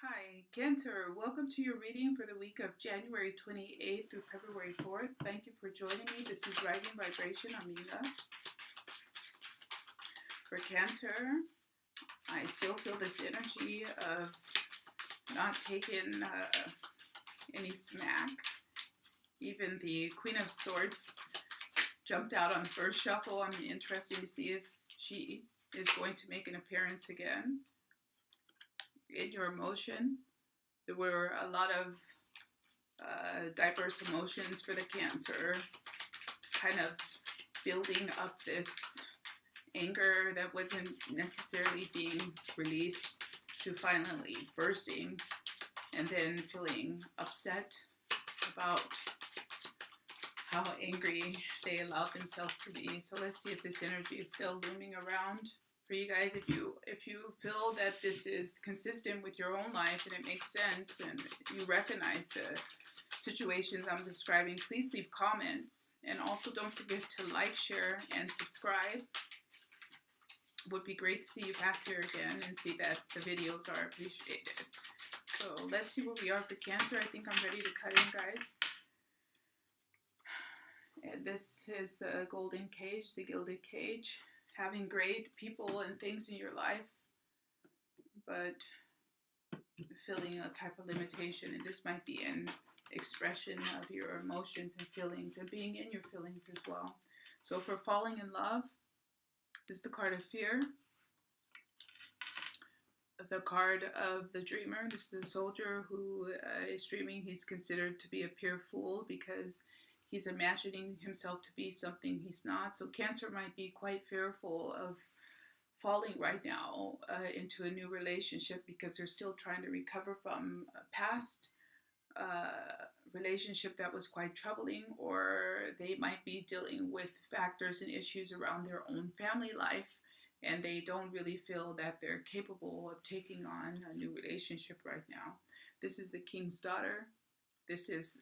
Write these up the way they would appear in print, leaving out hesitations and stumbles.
Hi, Cancer. Welcome to your reading for the week of January 28th through February 4th. Thank you for joining me. This is Rising Vibration. I'm Inga. For Cancer, I still feel this energy of not taking any smack. Even the Queen of Swords jumped out on first shuffle. I'm interested to see if she is going to make an appearance again. In your emotion, there were a lot of diverse emotions for the Cancer, kind of building up this anger that wasn't necessarily being released to finally bursting and then feeling upset about how angry they allowed themselves to be. So let's see if this energy is still looming around for you guys. If you feel that this is consistent with your own life and it makes sense and you recognize the situations I'm describing, please leave comments. And also don't forget to like, share, and subscribe. It would be great to see you back here again and see that the videos are appreciated. So let's see where we are for Cancer. I think I'm ready to cut in, guys. And this is the golden cage, the gilded cage. Having great people and things in your life, but feeling a type of limitation. And this might be an expression of your emotions and feelings and being in your feelings as well. So for falling in love, this is the card of fear. The card of the dreamer. This is a soldier who is dreaming. He's considered to be a pure fool because he's imagining himself to be something he's not. So Cancer might be quite fearful of falling right now into a new relationship because they're still trying to recover from a past relationship that was quite troubling, or they might be dealing with factors and issues around their own family life, and they don't really feel that they're capable of taking on a new relationship right now. This is the King's daughter. This is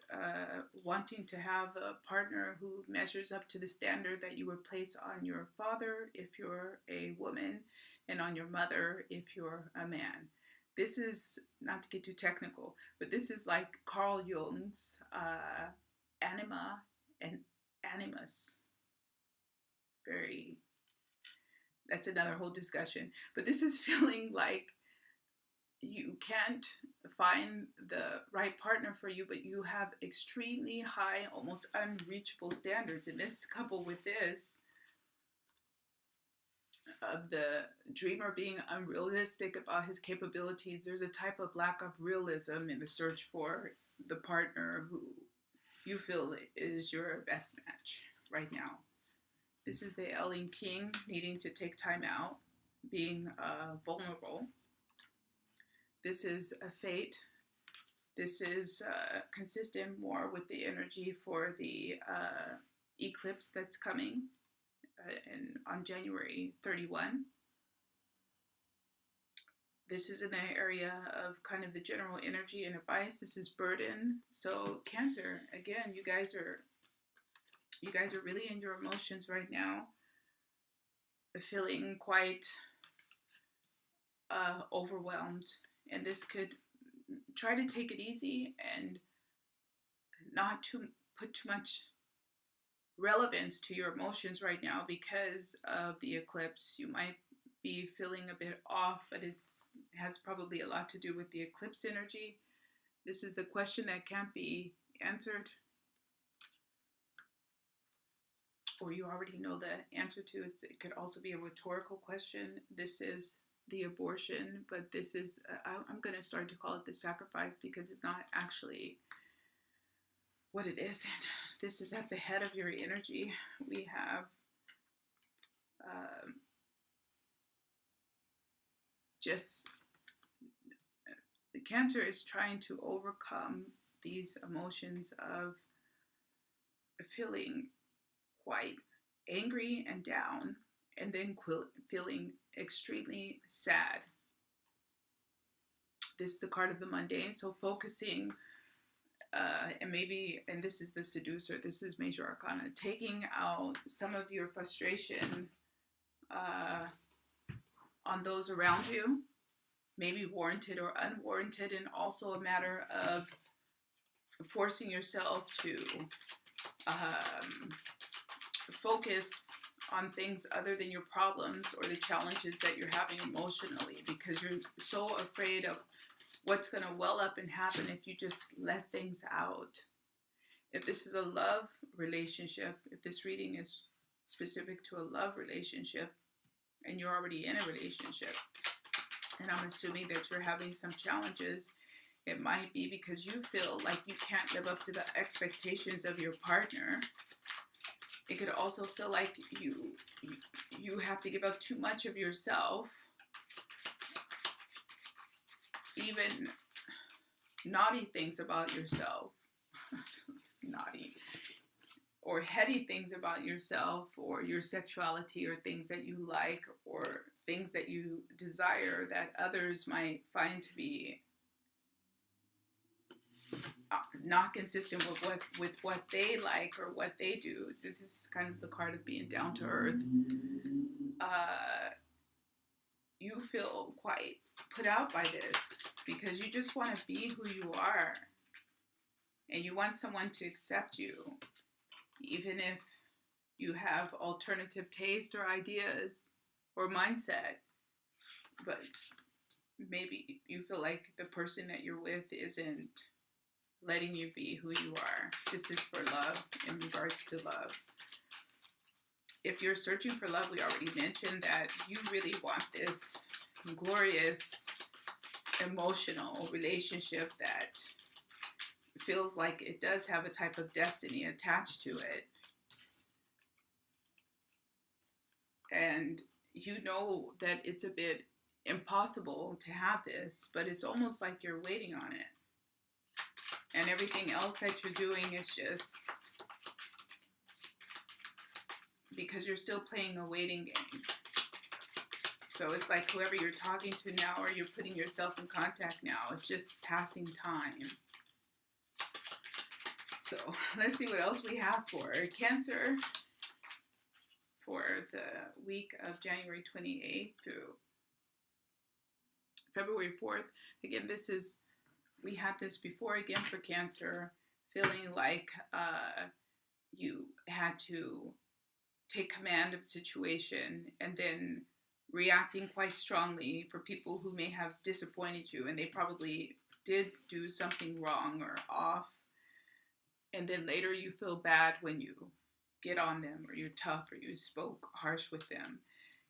wanting to have a partner who measures up to the standard that you would place on your father if you're a woman, and on your mother if you're a man. This is, not to get too technical, but this is like Carl Jung's anima and animus. That's another whole discussion. But this is feeling like you can't find the right partner for you, but you have extremely high, almost unreachable standards. And this, coupled with this, of the dreamer being unrealistic about his capabilities, there's a type of lack of realism in the search for the partner who you feel is your best match right now. This is the Elling King needing to take time out, being vulnerable. This is a fate. This is consistent more with the energy for the eclipse that's coming on January 31. This is in the area of kind of the general energy and advice. This is burden. So Cancer, again, you guys are really in your emotions right now, feeling quite overwhelmed. And this could try to take it easy and not to put too much relevance to your emotions right now because of the eclipse. You might be feeling a bit off, but it has probably a lot to do with the eclipse energy. This is the question that can't be answered, or you already know the answer to it. It could also be a rhetorical question. This is the abortion, but this is, I'm going to start to call it the sacrifice because it's not actually what it is. And this is at the head of your energy. We have just the Cancer is trying to overcome these emotions of feeling quite angry and down, and then feeling extremely sad. This is the card of the mundane, so focusing, and this is the seducer, this is major arcana, taking out some of your frustration on those around you, maybe warranted or unwarranted, and also a matter of forcing yourself to focus on things other than your problems or the challenges that you're having emotionally, because you're so afraid of what's going to well up and happen if you just let things out. If this is a love relationship, if this reading is specific to a love relationship and you're already in a relationship, and I'm assuming that you're having some challenges, it might be because you feel like you can't live up to the expectations of your partner. It could also feel like you have to give up too much of yourself, even naughty things about yourself, naughty or heady things about yourself or your sexuality or things that you like or things that you desire that others might find to be not consistent with what they like or what they do. This is kind of the card of being down to earth. You feel quite put out by this because you just want to be who you are, and you want someone to accept you, even if you have alternative taste or ideas or mindset. But maybe you feel like the person that you're with isn't letting you be who you are. This is for love, in regards to love. If you're searching for love, we already mentioned that you really want this glorious, emotional relationship that feels like it does have a type of destiny attached to it. And you know that it's a bit impossible to have this, but it's almost like you're waiting on it. And everything else that you're doing is just because you're still playing a waiting game. So it's like whoever you're talking to now or you're putting yourself in contact now, it's just passing time. So let's see what else we have for Cancer for the week of January 28th through February 4th. Again, we had this before again for Cancer, feeling like you had to take command of the situation and then reacting quite strongly for people who may have disappointed you, and they probably did do something wrong or off. And then later you feel bad when you get on them or you're tough or you spoke harsh with them.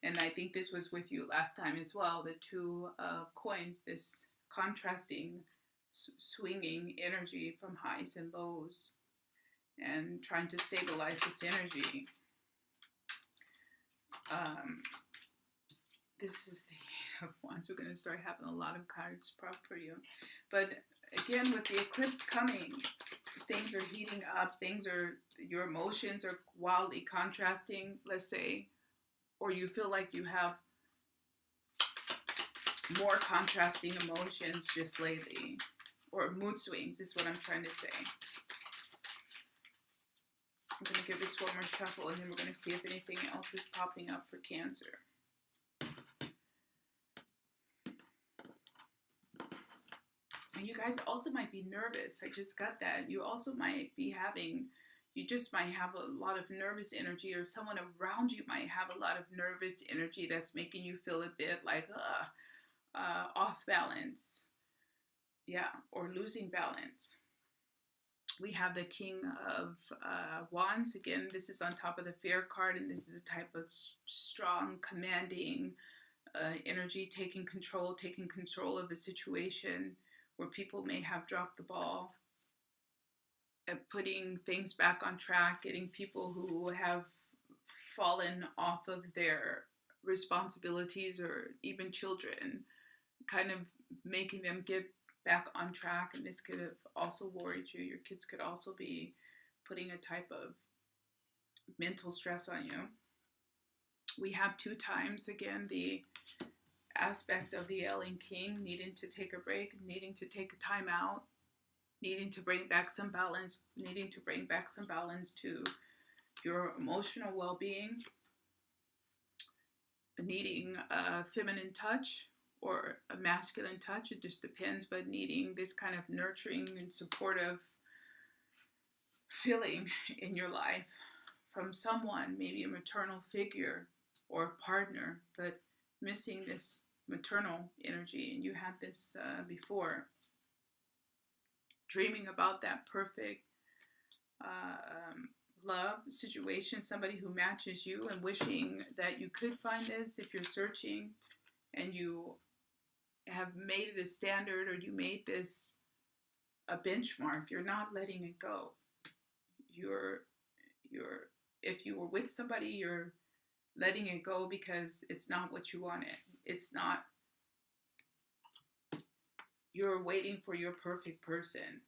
And I think this was with you last time as well, the Two of Coins, this contrasting, swinging energy from highs and lows and trying to stabilize this energy. This is the Eight of Wands. We're going to start having a lot of cards propped for you. But again, with the eclipse coming, things are heating up. Your emotions are wildly contrasting, let's say, or you feel like you have more contrasting emotions just lately, or mood swings is what I'm trying to say. I'm going to give this one more shuffle, and then we're going to see if anything else is popping up for Cancer. And you guys also might be nervous. I just got that. You also might be you just might have a lot of nervous energy, or someone around you might have a lot of nervous energy that's making you feel a bit like off balance. Yeah, or losing balance. We have the King of Wands. Again, this is on top of the Fear card, and this is a type of strong, commanding energy, taking control of a situation where people may have dropped the ball, and putting things back on track, getting people who have fallen off of their responsibilities, or even children, kind of making them get back on track. And this could have also worried you. Your kids could also be putting a type of mental stress on you. We have 2 times, again, the aspect of the ailing king, needing to take a break, needing to take a time out, needing to bring back some balance, to your emotional well-being, needing a feminine touch, or a masculine touch. It just depends, but needing this kind of nurturing and supportive feeling in your life from someone, maybe a maternal figure or a partner, but missing this maternal energy. And you had this before, dreaming about that perfect love situation, somebody who matches you, and wishing that you could find this if you're searching and you have made it a standard, or you made this a benchmark. You're not letting it go. You're if you were with somebody, you're letting it go because it's not what you wanted. It's not, you're waiting for your perfect person.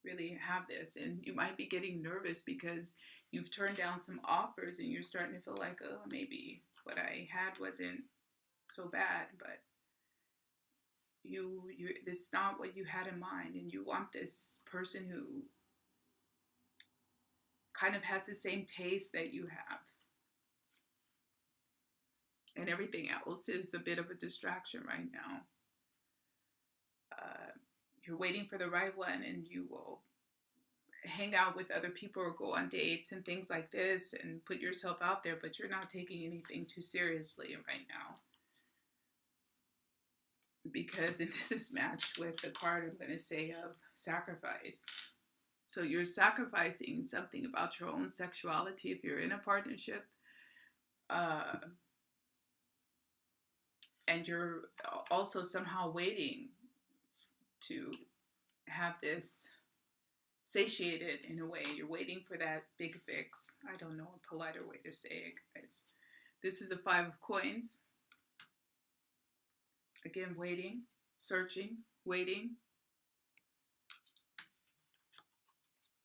Really have this, and you might be getting nervous because you've turned down some offers and you're starting to feel like, oh, maybe what I had wasn't so bad, but you this is not what you had in mind, and you want this person who kind of has the same taste that you have, and everything else is a bit of a distraction right now. You're waiting for the right one, and you will hang out with other people or go on dates and things like this and put yourself out there, but you're not taking anything too seriously right now, because this is matched with the card I'm going to say of sacrifice. So you're sacrificing something about your own sexuality if you're in a partnership, and you're also somehow waiting to have this satiated in a way. You're waiting for that big fix. I don't know a politer way to say it, guys. This is a 5 of coins. Again, waiting, searching, waiting.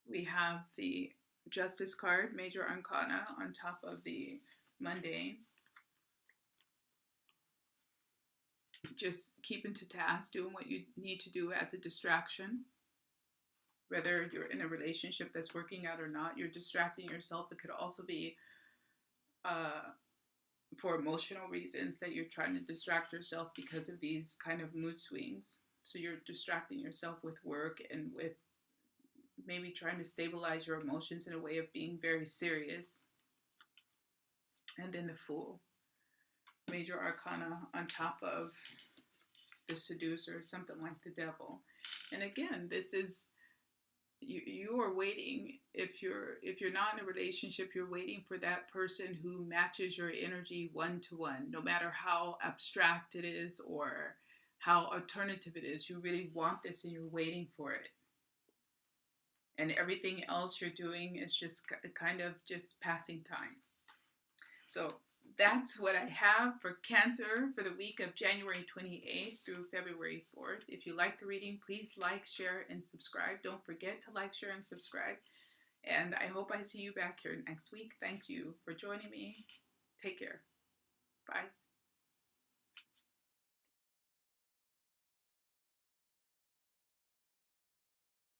We have the Justice card, Major Arcana, on top of the Mundane. Just keeping to task, doing what you need to do as a distraction. Whether you're in a relationship that's working out or not, you're distracting yourself. It could also be for emotional reasons, that you're trying to distract yourself because of these kind of mood swings. So you're distracting yourself with work and with maybe trying to stabilize your emotions in a way of being very serious. And then the Fool, Major Arcana, on top of the Seducer, something like the Devil. And again, this is, you are waiting. If you're not in a relationship, you're waiting for that person who matches your energy 1-to-1, no matter how abstract it is or how alternative it is. You really want this, and you're waiting for it. And everything else you're doing is just kind of just passing time. So that's what I have for Cancer for the week of January 28th through February 4th. If you like the reading, please like, share, and subscribe. Don't forget to like, share, and subscribe. And I hope I see you back here next week. Thank you for joining me. Take care. Bye.